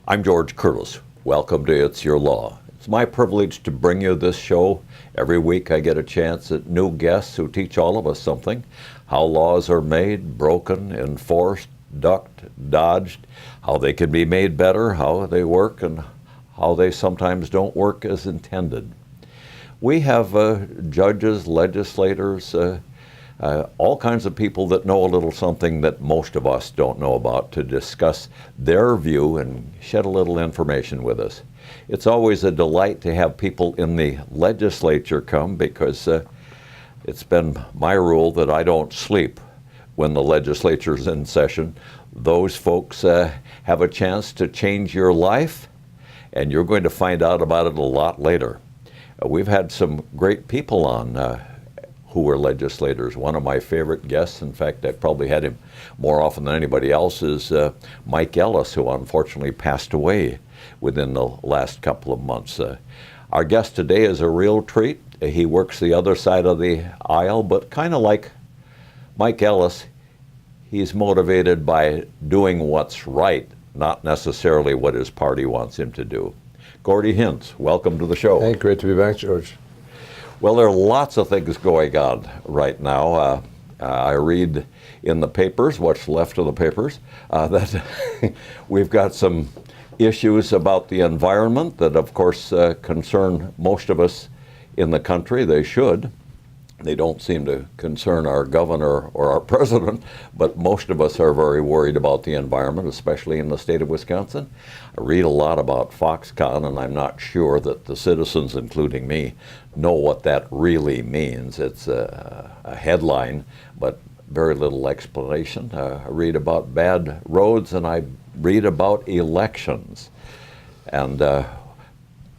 I'm George Curtis. Welcome to It's Your Law. It's my privilege to bring you this show. Every week I get a chance at new guests who teach all of us something. How laws are made, broken, enforced, ducked, dodged, how they can be made better, how they work, and how they sometimes don't work as intended. We have judges, legislators, all kinds of people that know a little something that most of us don't know about to discuss their view and shed a little information with us. It's always a delight to have people in the legislature come because it's been my rule that I don't sleep when the legislature's in session. Those folks have a chance to change your life, and you're going to find out about it a lot later. We've had some great people on who were legislators. One of my favorite guests, in fact, I've probably had him more often than anybody else, is Mike Ellis, who unfortunately passed away within the last couple of months. Our guest today is a real treat. He works the other side of the aisle, but kind of like Mike Ellis, he's motivated by doing what's right, not necessarily what his party wants him to do. Gordy Hintz, welcome to the show. Hey, great to be back, George. Well, there are lots of things going on right now. I read in the papers, what's left of the papers, that we've got some issues about the environment that, of course, concern most of us in the country. They should. They don't seem to concern our governor or our president, but most of us are very worried about the environment, especially in the state of Wisconsin. I read a lot about Foxconn, and I'm not sure that the citizens, including me, know what that really means. It's a headline, but very little explanation. I read about bad roads, and I read about elections. And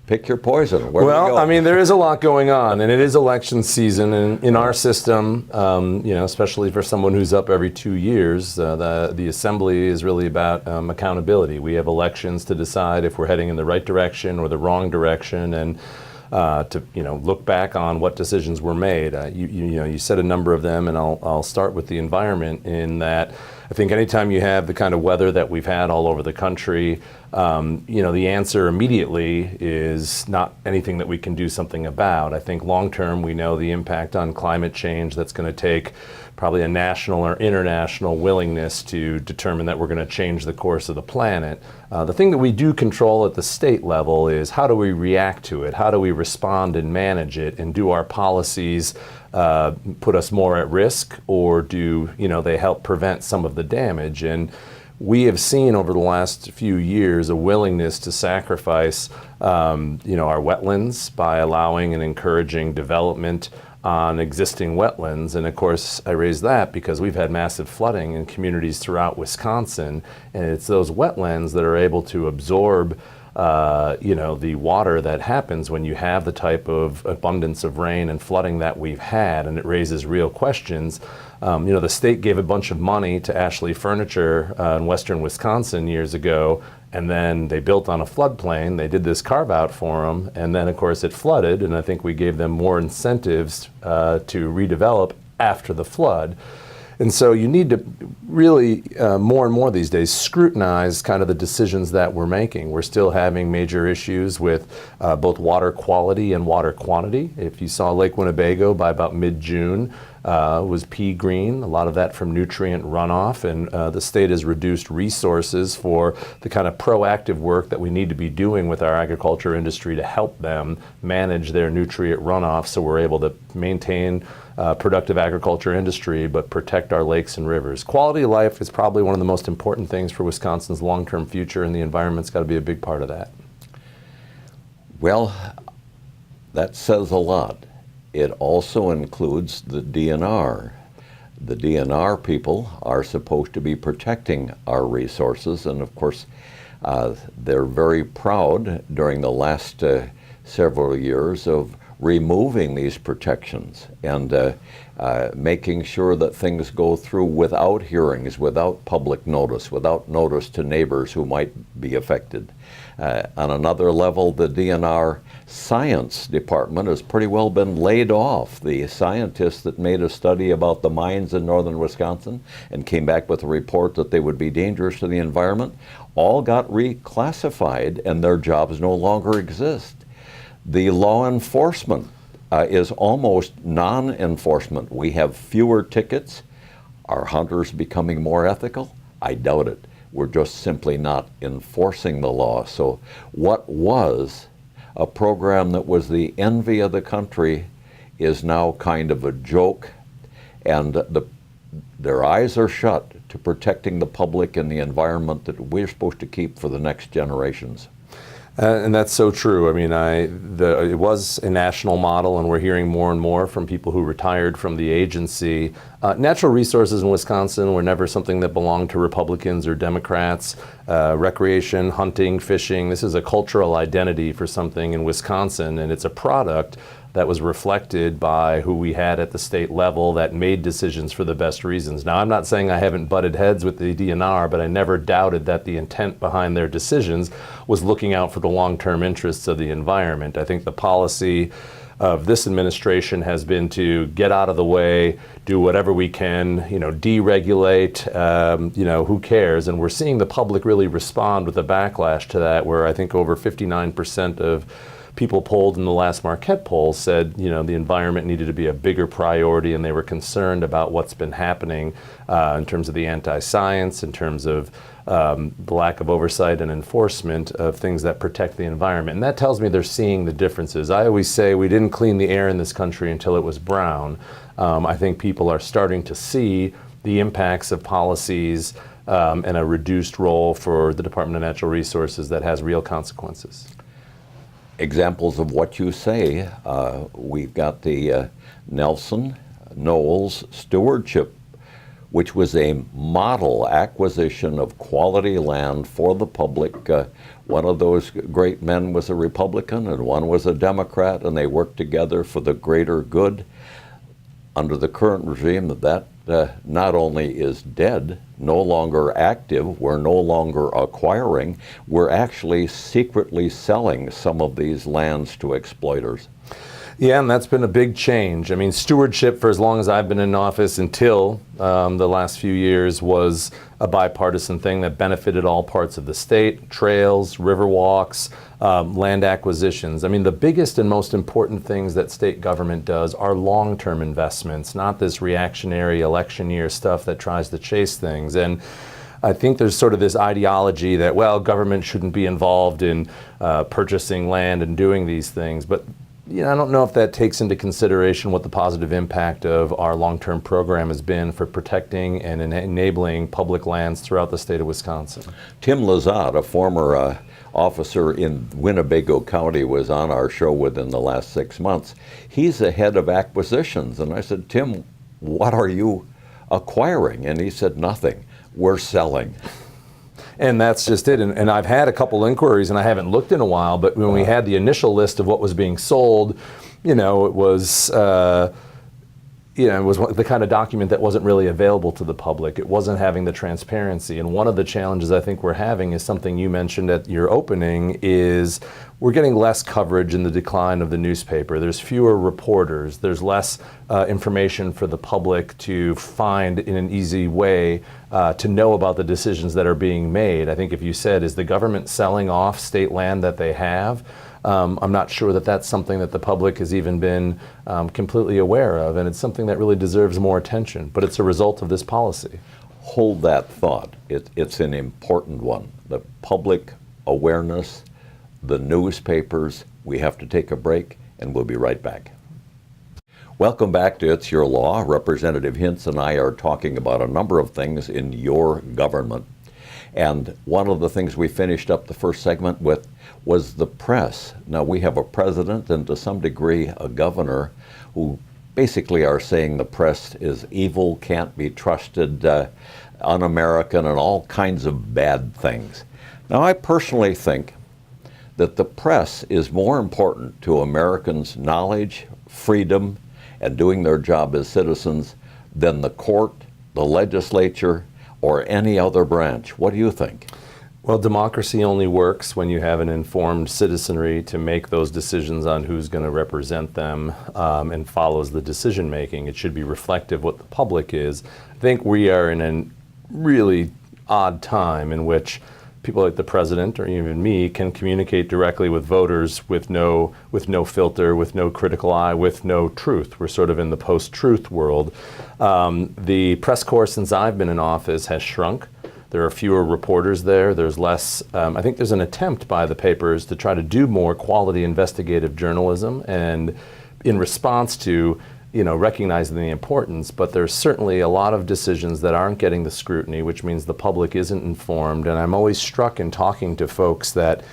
pick your poison. Where well, do we go? I mean, there is a lot going on, and it is election season. And in our system, especially for someone who's up every 2 years, the assembly is really about accountability. We have elections to decide if we're heading in the right direction or the wrong direction, and to look back on what decisions were made. You said a number of them, and I'll start with the environment. In that, I think anytime you have the kind of weather that we've had all over the country, the answer immediately is not anything that we can do something about. I think long term, we know the impact on climate change. That's going to take probably a national or international willingness to determine that we're going to change the course of the planet. The thing that we do control at the state level is how do we react to it? How do we respond and manage it? And do our policies put us more at risk, or do they help prevent some of the damage? And we have seen over the last few years a willingness to sacrifice our wetlands by allowing and encouraging development on existing wetlands. And of course, I raise that because we've had massive flooding in communities throughout Wisconsin, and it's those wetlands that are able to absorb the water that happens when you have the type of abundance of rain and flooding that we've had, and it raises real questions. The state gave a bunch of money to Ashley Furniture in western Wisconsin years ago, and then they built on a floodplain. They did this carve out for them, and then of course it flooded, and I think we gave them more incentives to redevelop after the flood. And so you need to really, more and more these days, scrutinize kind of the decisions that we're making. We're still having major issues with both water quality and water quantity. If you saw Lake Winnebago by about mid-June, was pea green, a lot of that from nutrient runoff, and the state has reduced resources for the kind of proactive work that we need to be doing with our agriculture industry to help them manage their nutrient runoff so we're able to maintain productive agriculture industry, but protect our lakes and rivers. Quality of life is probably one of the most important things for Wisconsin's long-term future, and the environment's got to be a big part of that. Well, that says a lot. It also includes the DNR. The DNR people are supposed to be protecting our resources, and of course, they're very proud during the last several years of removing these protections and making sure that things go through without hearings, without public notice, without notice to neighbors who might be affected. On another level, the DNR science department has pretty well been laid off. The scientists that made a study about the mines in northern Wisconsin and came back with a report that they would be dangerous to the environment all got reclassified and their jobs no longer exist. The law enforcement is almost non-enforcement. We have fewer tickets. Are hunters becoming more ethical? I doubt it. We're just simply not enforcing the law. So what was a program that was the envy of the country is now kind of a joke, and their eyes are shut to protecting the public and the environment that we're supposed to keep for the next generations. And that's so true. I mean, it was a national model, and we're hearing more and more from people who retired from the agency. Natural resources in Wisconsin were never something that belonged to Republicans or Democrats. Recreation, hunting, fishing, this is a cultural identity for something in Wisconsin, and it's a product that was reflected by who we had at the state level that made decisions for the best reasons. Now, I'm not saying I haven't butted heads with the DNR, but I never doubted that the intent behind their decisions was looking out for the long-term interests of the environment. I think the policy of this administration has been to get out of the way, do whatever we can, deregulate, who cares? And we're seeing the public really respond with a backlash to that, where I think over 59% of people polled in the last Marquette poll said, the environment needed to be a bigger priority, and they were concerned about what's been happening in terms of the anti-science, in terms of the lack of oversight and enforcement of things that protect the environment. And that tells me they're seeing the differences. I always say we didn't clean the air in this country until it was brown. I think people are starting to see the impacts of policies and a reduced role for the Department of Natural Resources that has real consequences. Examples of what you say, we've got the Nelson Knowles Stewardship, which was a model acquisition of quality land for the public. One of those great men was a Republican and one was a Democrat, and they worked together for the greater good. Under the current regime, that not only is dead, no longer active, we're no longer acquiring, we're actually secretly selling some of these lands to exploiters. Yeah, and that's been a big change. I mean, stewardship for as long as I've been in office until the last few years was a bipartisan thing that benefited all parts of the state, trails, river walks, land acquisitions. I mean, the biggest and most important things that state government does are long-term investments, not this reactionary election year stuff that tries to chase things. And I think there's sort of this ideology that, well, government shouldn't be involved in purchasing land and doing these things. But I don't know if that takes into consideration what the positive impact of our long-term program has been for protecting and enabling public lands throughout the state of Wisconsin. Tim Lazat, a former officer in Winnebago County, was on our show within the last 6 months. He's the head of acquisitions. And I said, Tim, what are you acquiring? And he said, nothing. We're selling. And that's just it. And I've had a couple inquiries, and I haven't looked in a while, but when we had the initial list of what was being sold, it was it was the kind of document that wasn't really available to the public. It wasn't having the transparency. And one of the challenges I think we're having is something you mentioned at your opening, is we're getting less coverage in the decline of the newspaper. There's fewer reporters. There's less information for the public to find in an easy way to know about the decisions that are being made. I think if you said, is the government selling off state land that they have? I'm not sure that that's something that the public has even been completely aware of, and it's something that really deserves more attention, but it's a result of this policy. Hold that thought. It's an important one. The public awareness, the newspapers. We have to take a break, and we'll be right back. Welcome back to It's Your Law. Representative Hintz and I are talking about a number of things in your government. And one of the things we finished up the first segment with was the press. Now, we have a president and to some degree a governor who basically are saying the press is evil, can't be trusted, un-American, and all kinds of bad things. Now, I personally think that the press is more important to Americans' knowledge, freedom, and doing their job as citizens than the court, the legislature, or any other branch. What do you think? Well, democracy only works when you have an informed citizenry to make those decisions on who's going to represent them, and follows the decision making. It should be reflective of what the public is. I think we are in a really odd time in which people like the president or even me can communicate directly with voters with no filter, with no critical eye, with no truth. We're sort of in the post-truth world. The press corps since I've been in office has shrunk. There are fewer reporters there. There's less, I think there's an attempt by the papers to try to do more quality investigative journalism, and in response to recognizing the importance, but there's certainly a lot of decisions that aren't getting the scrutiny, which means the public isn't informed. And I'm always struck in talking to folks that,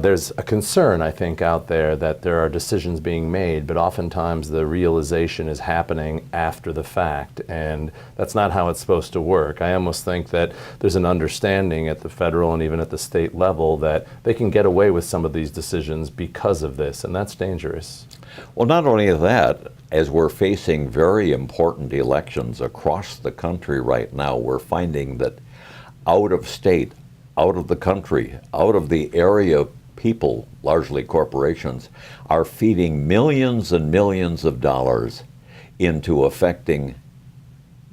there's a concern, I think, out there that there are decisions being made, but oftentimes the realization is happening after the fact, and that's not how it's supposed to work. I almost think that there's an understanding at the federal and even at the state level that they can get away with some of these decisions because of this, and that's dangerous. Well, not only that, as we're facing very important elections across the country right now, we're finding that out of state, out of the country, out of the area, people, largely corporations, are feeding millions and millions of dollars into affecting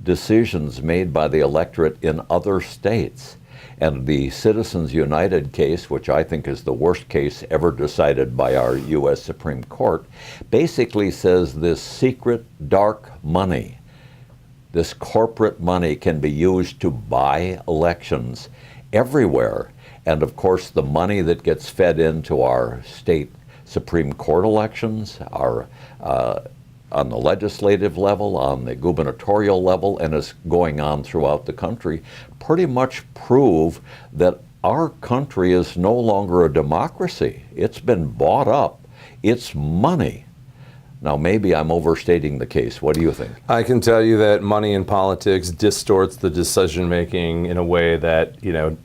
decisions made by the electorate in other states. And the Citizens United case, which I think is the worst case ever decided by our U.S. Supreme Court, basically says this secret dark money, this corporate money, can be used to buy elections everywhere. And of course, the money that gets fed into our state Supreme Court elections, our on the legislative level, on the gubernatorial level, and is going on throughout the country, pretty much prove that our country is no longer a democracy. It's been bought up. It's money. Now, maybe I'm overstating the case. What do you think? I can tell you that money in politics distorts the decision making in a way that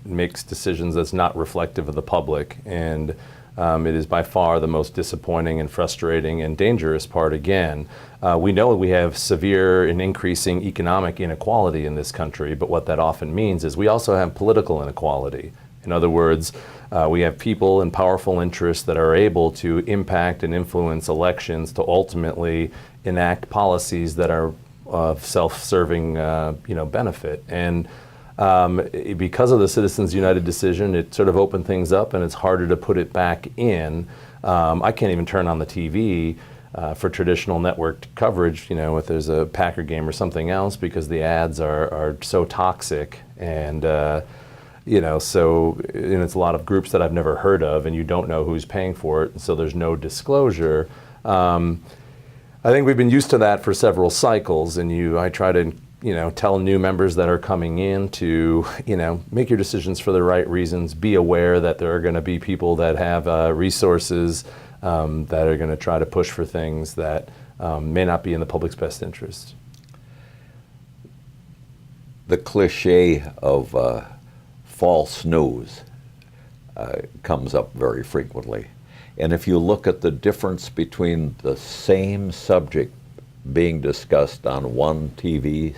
makes decisions that's not reflective of the public, and it is by far the most disappointing and frustrating and dangerous part. Again, we know we have severe and increasing economic inequality in this country, but what that often means is we also have political inequality. In other words, we have people and powerful interests that are able to impact and influence elections to ultimately enact policies that are of self-serving benefit. And because of the Citizens United decision, it sort of opened things up, and it's harder to put it back in. I can't even turn on the TV for traditional network coverage, if there's a Packer game or something else, because the ads are so toxic, and so it's a lot of groups that I've never heard of, and you don't know who's paying for it, and so there's no disclosure. I think we've been used to that for several cycles, and I try to tell new members that are coming in to, make your decisions for the right reasons. Be aware that there are going to be people that have resources that are going to try to push for things that may not be in the public's best interest. The cliche of false news comes up very frequently. And if you look at the difference between the same subject being discussed on one TV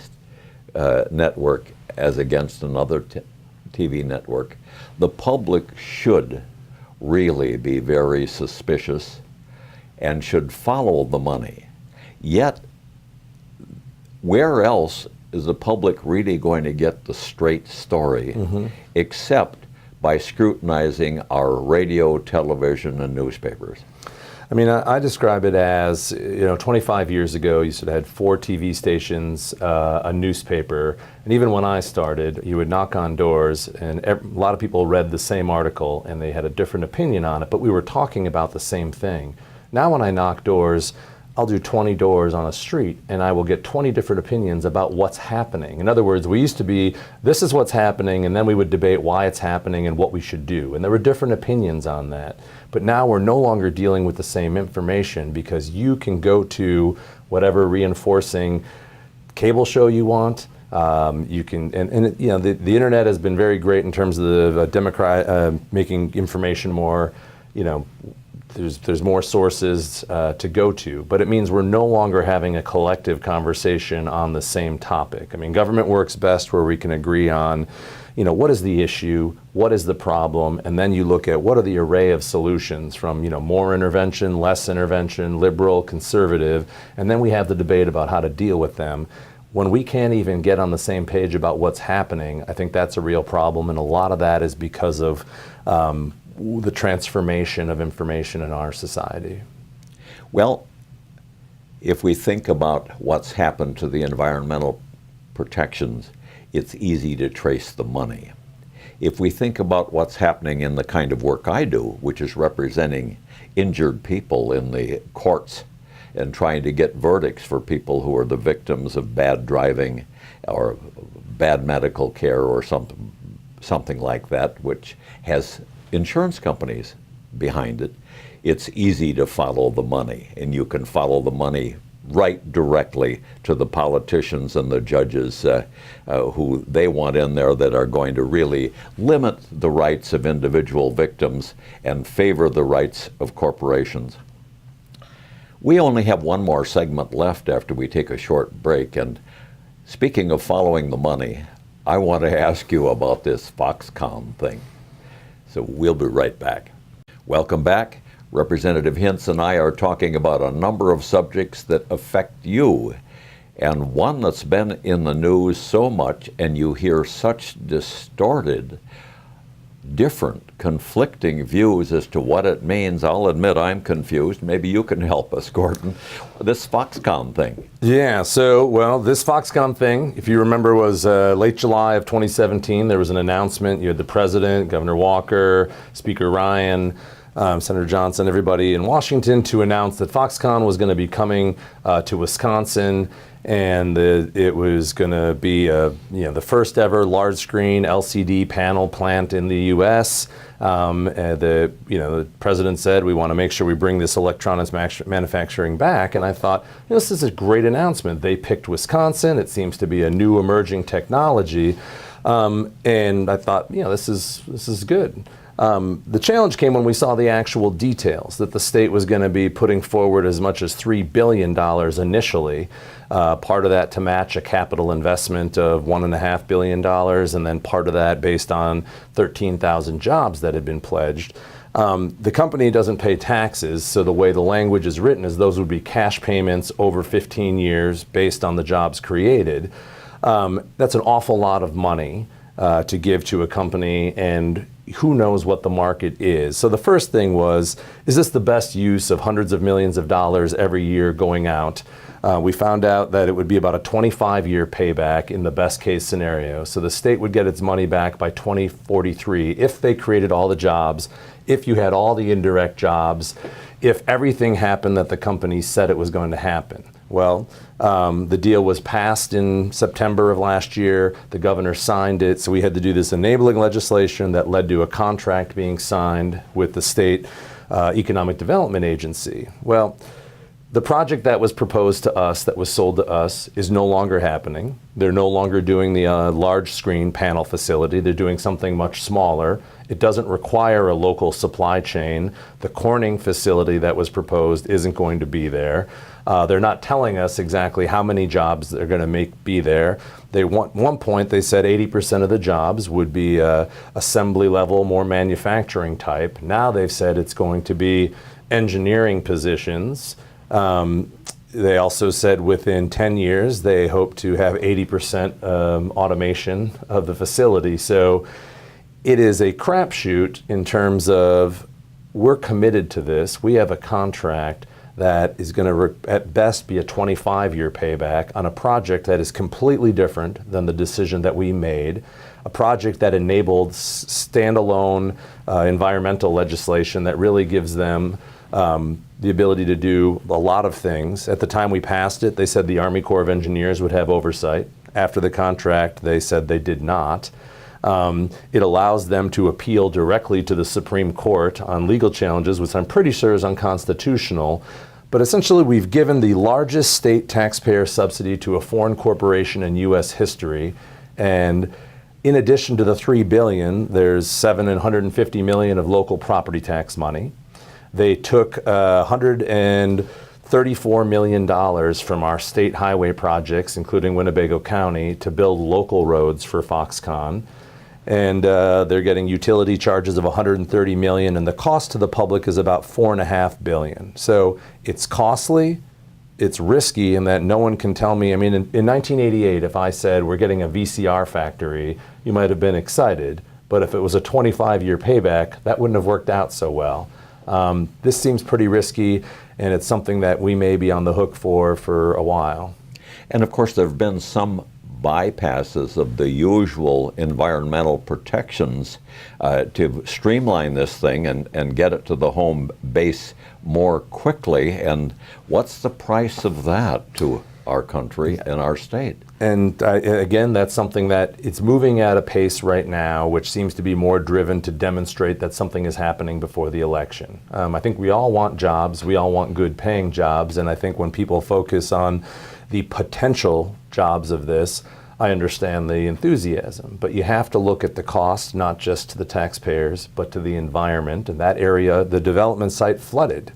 network as against another TV network, the public should really be very suspicious and should follow the money. Yet, where else is the public really going to get the straight story except by scrutinizing our radio, television, and newspapers? I mean, I describe it as, 25 years ago, you sort of had 4 TV stations, a newspaper, and even when I started, you would knock on doors, and a lot of people read the same article, and they had a different opinion on it, but we were talking about the same thing. Now when I knock doors, I'll do 20 doors on a street, and I will get 20 different opinions about what's happening. In other words, we used to be, this is what's happening, and then we would debate why it's happening and what we should do. And there were different opinions on that. But now we're no longer dealing with the same information, because you can go to whatever reinforcing cable show you want, You can, you know, the internet has been very great in terms of the making information more, you know, there's more sources to go to, but it means we're no longer having a collective conversation on the same topic. I mean, government works best where we can agree on, you know, what is the issue, what is the problem, and then you look at what are the array of solutions from, you know, more intervention, less intervention, liberal, conservative, and then we have the debate about how to deal with them. When we can't even get on the same page about what's happening, I think that's a real problem, and a lot of that is because of the transformation of information in our society. Well, if we think about what's happened to the environmental protections, it's easy to trace the money. If we think about what's happening in the kind of work I do, which is representing injured people in the courts and trying to get verdicts for people who are the victims of bad driving or bad medical care or something like that, which has insurance companies behind it, it's easy to follow the money, and you can follow the money right directly to the politicians and the judges who they want in there that are going to really limit the rights of individual victims and favor the rights of corporations. We only have one more segment left after we take a short break, and speaking of following the money, I want to ask you about this Foxconn thing. So we'll be right back. Welcome back. Representative Hintz and I are talking about a number of subjects that affect you. And one that's been in the news so much, and you hear such distorted, different, conflicting views as to what it means. I'll admit I'm confused. Maybe you can help us, Gordon. This Foxconn thing. Yeah, so, well, this Foxconn thing, if you remember, was late July of 2017. There was an announcement. You had the president, Governor Walker, Speaker Ryan, Senator Johnson, everybody in Washington to announce that Foxconn was going to be coming to Wisconsin, and it was going to be the first ever large screen LCD panel plant in the U.S. The president said we want to make sure we bring this electronics manufacturing back, and I thought, this is a great announcement. They picked Wisconsin. It seems to be a new emerging technology, and I thought, this is good. The challenge came when we saw the actual details, that the state was going to be putting forward as much as $3 billion initially, part of that to match a capital investment of $1.5 billion, and then part of that based on 13,000 jobs that had been pledged. The company doesn't pay taxes, so the way the language is written is those would be cash payments over 15 years based on the jobs created. That's an awful lot of money to give to a company, and who knows what the market is. So the first thing was, is this the best use of hundreds of millions of dollars every year going out? We found out that it would be about a 25-year payback in the best case scenario. So the state would get its money back by 2043 if they created all the jobs, if you had all the indirect jobs, if everything happened that the company said it was going to happen. Well, the deal was passed in September of last year. The governor signed it, so we had to do this enabling legislation that led to a contract being signed with the state economic development agency. Well, the project that was proposed to us, that was sold to us, is no longer happening. They're no longer doing the large screen panel facility. They're doing something much smaller. It doesn't require a local supply chain. The Corning facility that was proposed isn't going to be there. They're not telling us exactly how many jobs they're going to be there. One point they said 80% of the jobs would be assembly level, more manufacturing type. Now they've said it's going to be engineering positions. They also said within 10 years they hope to have 80% automation of the facility. So it is a crapshoot in terms of we're committed to this. We have a contract that is going to at best be a 25-year payback on a project that is completely different than the decision that we made, a project that enabled standalone environmental legislation that really gives them the ability to do a lot of things. At the time we passed it, they said the Army Corps of Engineers would have oversight. After the contract, they said they did not. It allows them to appeal directly to the Supreme Court on legal challenges, which I'm pretty sure is unconstitutional. But essentially, we've given the largest state taxpayer subsidy to a foreign corporation in U.S. history. And in addition to the $3 billion, there's $750 million of local property tax money. They took $134 million from our state highway projects, including Winnebago County, to build local roads for Foxconn. And they're getting utility charges of $130 million, and the cost to the public is about $4.5 billion. So it's costly, it's risky in that no one can tell me. I mean, in 1988, if I said we're getting a VCR factory, you might have been excited. But if it was a 25-year payback, that wouldn't have worked out so well. This seems pretty risky, and it's something that we may be on the hook for a while. And of course, there have been some bypasses of the usual environmental protections to streamline this thing and get it to the home base more quickly. And what's the price of that to our country and our state? And again, that's something that it's moving at a pace right now, which seems to be more driven to demonstrate that something is happening before the election. I think we all want jobs. We all want good paying jobs. And I think when people focus on the potential jobs of this, I understand the enthusiasm. But you have to look at the cost, not just to the taxpayers, but to the environment. And that area, the development site flooded.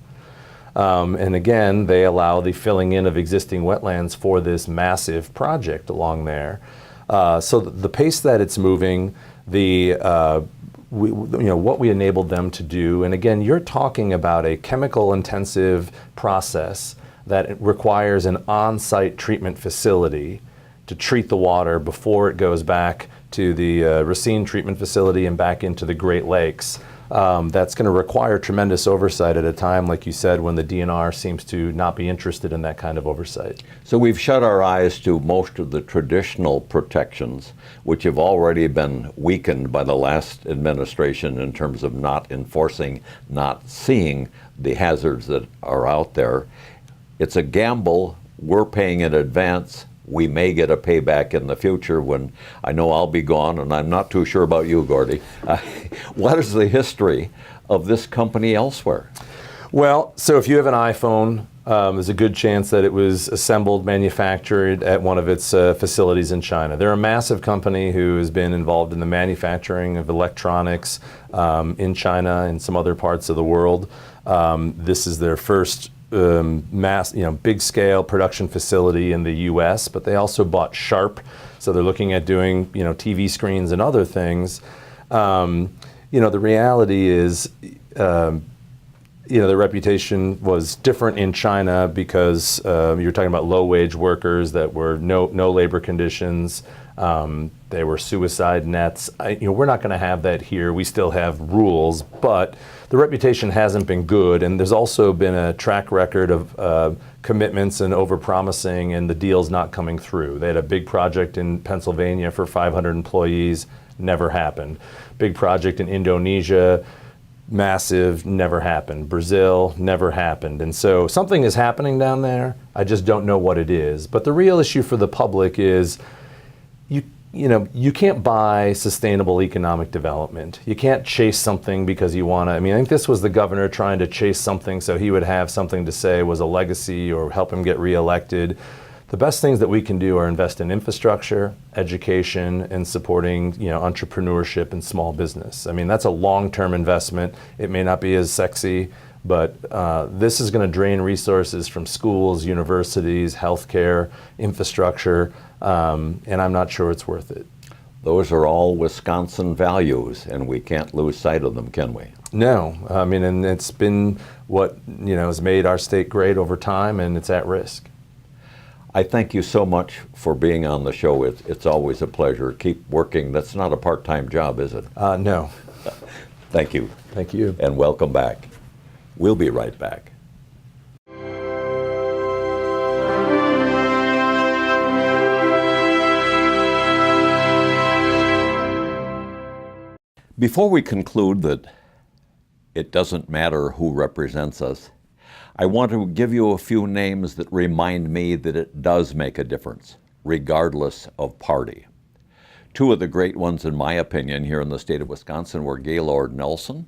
And again, they allow the filling in of existing wetlands for this massive project along there. So the pace that it's moving, what we enabled them to do, and again, you're talking about a chemical-intensive process that requires an on-site treatment facility to treat the water before it goes back to the Racine treatment facility and back into the Great Lakes. That's going to require tremendous oversight at a time, like you said, when the DNR seems to not be interested in that kind of oversight. So we've shut our eyes to most of the traditional protections, which have already been weakened by the last administration in terms of not enforcing, not seeing the hazards that are out there. It's a gamble. We're paying in advance. We may get a payback in the future when I know I'll be gone, and I'm not too sure about you, Gordy. What is the history of this company elsewhere? Well, so if you have an iPhone, there's a good chance that it was assembled, manufactured at one of its facilities in China. They're a massive company who has been involved in the manufacturing of electronics in China and some other parts of the world. This is their first big scale production facility in the U.S., but they also bought Sharp, so they're looking at doing TV screens and other things. The reality is, the reputation was different in China because you're talking about low wage workers that were no labor conditions. They were suicide nets. We're not going to have that here. We still have rules, but the reputation hasn't been good, and there's also been a track record of commitments and overpromising and the deals not coming through. They had a big project in Pennsylvania for 500 employees, never happened. Big project in Indonesia, massive, never happened. Brazil, never happened. And so something is happening down there. I just don't know what it is. But the real issue for the public is you can't buy sustainable economic development. You can't chase something because you want to. I think this was the governor trying to chase something so he would have something to say was a legacy or help him get reelected. The best things that we can do are invest in infrastructure, education, and supporting entrepreneurship and small business. That's a long-term investment. It may not be as sexy, but this is going to drain resources from schools, universities, healthcare, infrastructure, and I'm not sure it's worth it. Those are all Wisconsin values, and we can't lose sight of them, can we? No, and it's been what has made our state great over time, and it's at risk. I thank you so much for being on the show. It's always a pleasure. Keep working. That's not a part-time job, is it? No. Thank you. Thank you. And welcome back. We'll be right back. Before we conclude that it doesn't matter who represents us, I want to give you a few names that remind me that it does make a difference, regardless of party. Two of the great ones, in my opinion, here in the state of Wisconsin were Gaylord Nelson,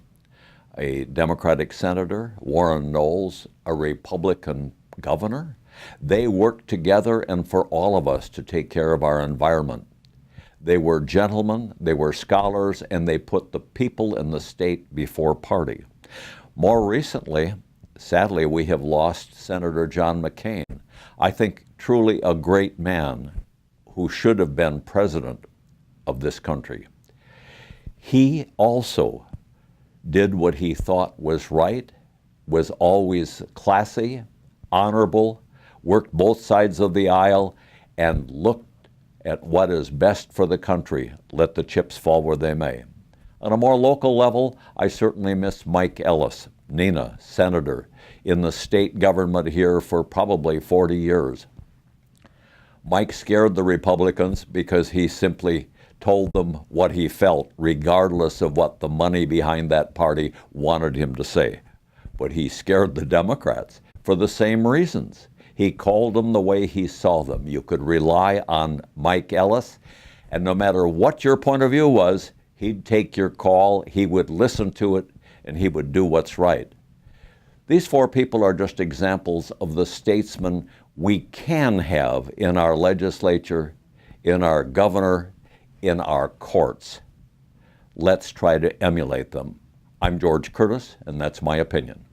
a Democratic senator, Warren Knowles, a Republican governor. They worked together and for all of us to take care of our environment. They were gentlemen, they were scholars, and they put the people in the state before party. More recently, sadly, we have lost Senator John McCain. I think truly a great man who should have been president of this country. He also did what he thought was right, was always classy, honorable, worked both sides of the aisle, and looked at what is best for the country, let the chips fall where they may. On a more local level, I certainly miss Mike Ellis, Nina, senator, in the state government here for probably 40 years. Mike scared the Republicans because he simply told them what he felt, regardless of what the money behind that party wanted him to say. But he scared the Democrats for the same reasons. He called them the way he saw them. You could rely on Mike Ellis, and no matter what your point of view was, he'd take your call, he would listen to it, and he would do what's right. These four people are just examples of the statesmen we can have in our legislature, in our governor, in our courts. Let's try to emulate them. I'm George Curtis, and that's my opinion.